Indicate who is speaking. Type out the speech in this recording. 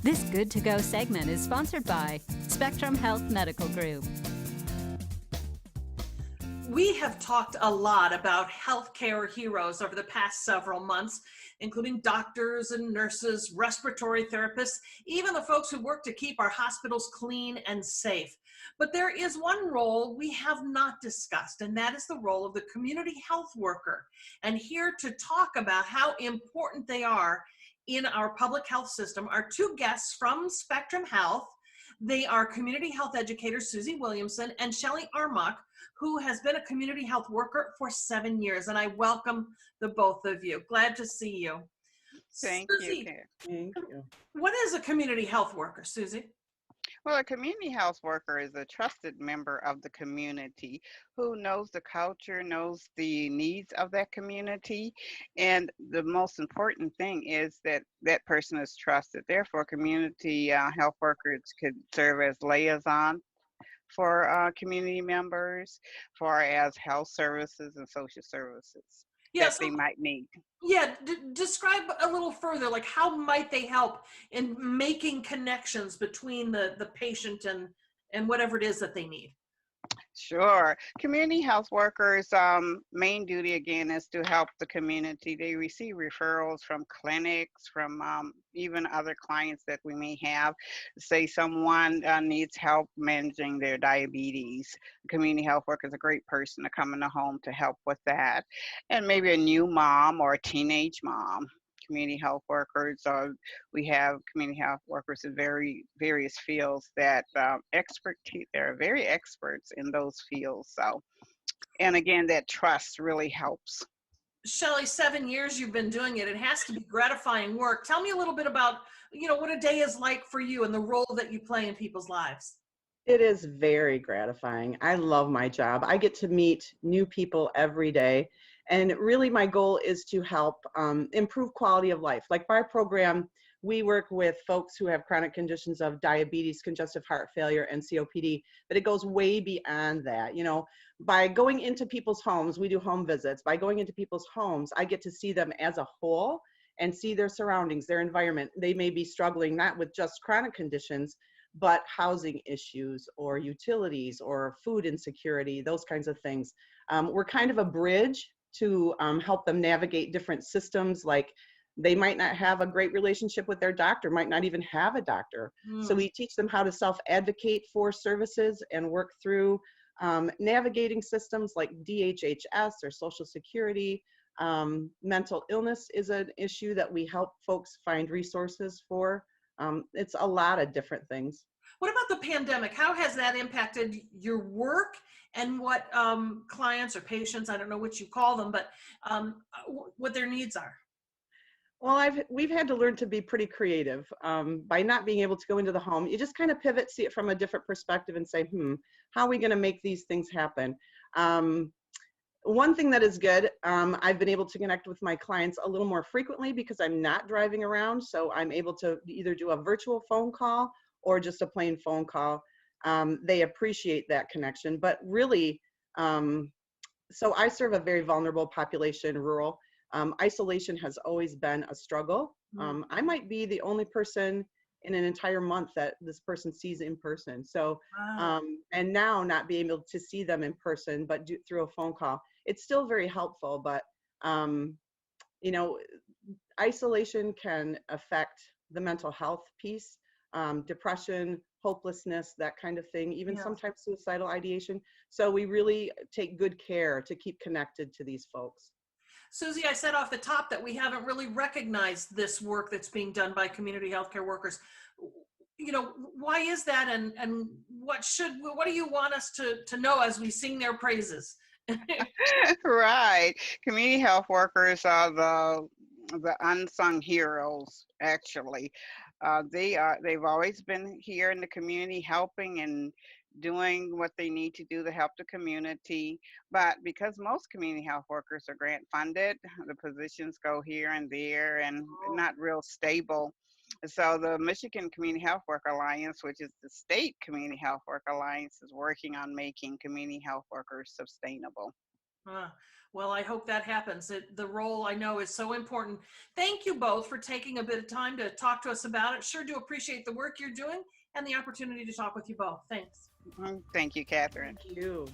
Speaker 1: This Good to Go segment is sponsored by Spectrum Health Medical Group.
Speaker 2: We have talked a lot about healthcare heroes over the past several months, including doctors and nurses, respiratory therapists, even the folks who work to keep our hospitals clean and safe. But there is one role we have not discussed, and that is the role of the community health worker. And here to talk about how important they are in our public health system are two guests from Spectrum Health. They are community health educators Susie Williamson and Shelley Armock, who has been a community health worker for 7 years. And I welcome the both of you. Glad to see you.
Speaker 3: Thank you,
Speaker 2: Susie,
Speaker 3: Karen.
Speaker 4: Thank you.
Speaker 2: what is a community health worker, Susie?
Speaker 3: Well, a community health worker is a trusted member of the community who knows the culture, knows the needs of that community. And the most important thing is that that person is trusted. Therefore, community health workers could serve as liaison for community members, for as health services and social services
Speaker 2: Yeah,
Speaker 3: that they might need.
Speaker 2: describe a little further, like how might they help in making connections between the patient and whatever it is that they need?
Speaker 3: Sure. Community health workers' main duty again is to help the community. They receive referrals from clinics, from even other clients that we may have. Say someone needs help managing their diabetes. A community health worker is a great person to come in the home to help with that. And maybe a new mom or a teenage mom. Community health workers, we have community health workers in various fields that expertise. They're very experts in those fields. So, and again, that trust really helps.
Speaker 2: Shelley, 7 years you've been doing it. It has to be gratifying work. Tell me a little bit about, what a day is like for you and the role that you play in people's lives.
Speaker 4: It is very gratifying. I love my job. I get to meet new people every day. And really my goal is to help improve quality of life. Like my program, we work with folks who have chronic conditions of diabetes, congestive heart failure, and COPD, but it goes way beyond that. By going into people's homes, we do home visits. By going into people's homes, I get to see them as a whole and see their surroundings, their environment. They may be struggling not with just chronic conditions, but housing issues or utilities or food insecurity, those kinds of things. We're kind of a bridge to help them navigate different systems. Like they might not have a great relationship with their doctor, might not even have a doctor. So we teach them how to self-advocate for services and work through navigating systems like DHHS or Social Security. Mental illness is an issue that we help folks find resources for. It's a lot of different things.
Speaker 2: What about the pandemic? How has that impacted your work and what clients or patients, I don't know what you call them, but what their needs are?
Speaker 4: Well, we've had to learn to be pretty creative. By not being able to go into the home, you just kind of pivot, see it from a different perspective and say, how are we going to make these things happen? One thing that is good, I've been able to connect with my clients a little more frequently because I'm not driving around. So I'm able to either do a virtual phone call or just a plain phone call. They appreciate that connection, but really, so I serve a very vulnerable population, rural. Isolation has always been a struggle. I might be the only person in an entire month that this person sees in person. So,
Speaker 2: Wow.
Speaker 4: and now not being able to see them in person, but through a phone call, it's still very helpful. But, isolation can affect the mental health piece, depression, hopelessness, that kind of thing, even
Speaker 2: Yeah.
Speaker 4: sometimes suicidal ideation. So we really take good care to keep connected to these folks.
Speaker 2: Susie, I said off the top that we haven't really recognized this work that's being done by community healthcare workers. Why is that, and what do you want us to know as we sing their praises?
Speaker 3: Right. Community health workers are the unsung heroes, actually. They've always been here in the community helping and doing what they need to do to help the community. But because most community health workers are grant funded, the positions go here and there and not real stable. So the Michigan Community Health Work Alliance, which is the state community health work alliance, is working on making community health workers sustainable.
Speaker 2: Well, I hope that happens. The role I know is so important. Thank you both for taking a bit of time to talk to us about it. Sure do appreciate the work you're doing and the opportunity to talk with you both. Thanks.
Speaker 3: Thank you, Catherine.
Speaker 4: Thank you.